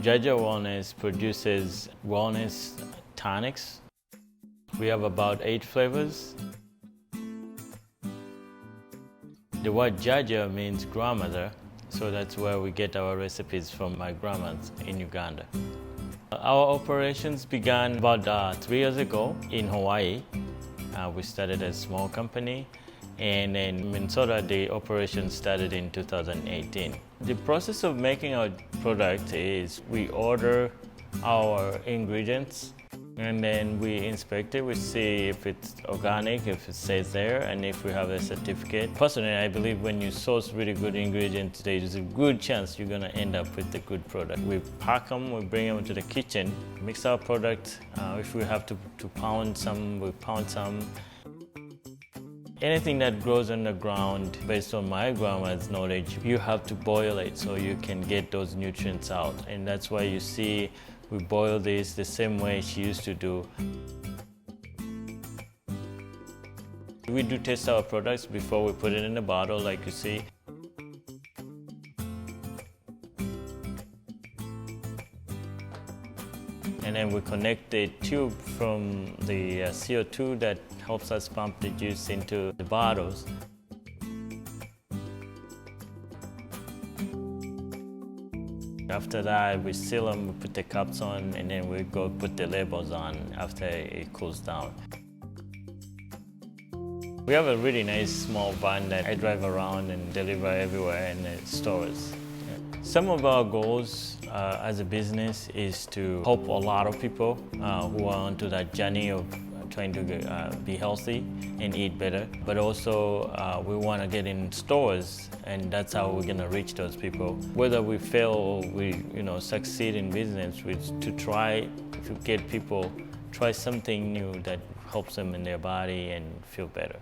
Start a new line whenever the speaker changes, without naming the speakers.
Jajja Wellness produces wellness tonics. We have about 8 flavors. The word Jajja means grandmother, so that's where we get our recipes from my grandmas in Uganda. Our operations began about 3 years ago in Hawaii. We started a small company, and in Minnesota the operation started in 2018. The process of making our product is we order our ingredients and then we inspect it. We see if it's organic, if it says there, and if we have a certificate. Personally, I believe when you source really good ingredients, there is a good chance you're gonna end up with a good product. We pack them, we bring them to the kitchen, mix our product. If we have to pound some, we pound some. Anything that grows on the ground, based on my grandma's knowledge, you have to boil it so you can get those nutrients out. And that's why you see we boil this the same way she used to do. We do test our products before we put it in a bottle, like you see. And then we connect the tube from the CO2 that helps us pump the juice into the bottles. After that, we seal them, we put the cups on, and then we go put the labels on after it cools down. We have a really nice small van that I drive around and deliver everywhere in the stores. Some of our goals as a business is to help a lot of people who are onto that journey of trying to be healthy and eat better. But also we want to get in stores, and that's how we're going to reach those people. Whether we fail or we succeed in business, to try to get people try something new that helps them in their body and feel better.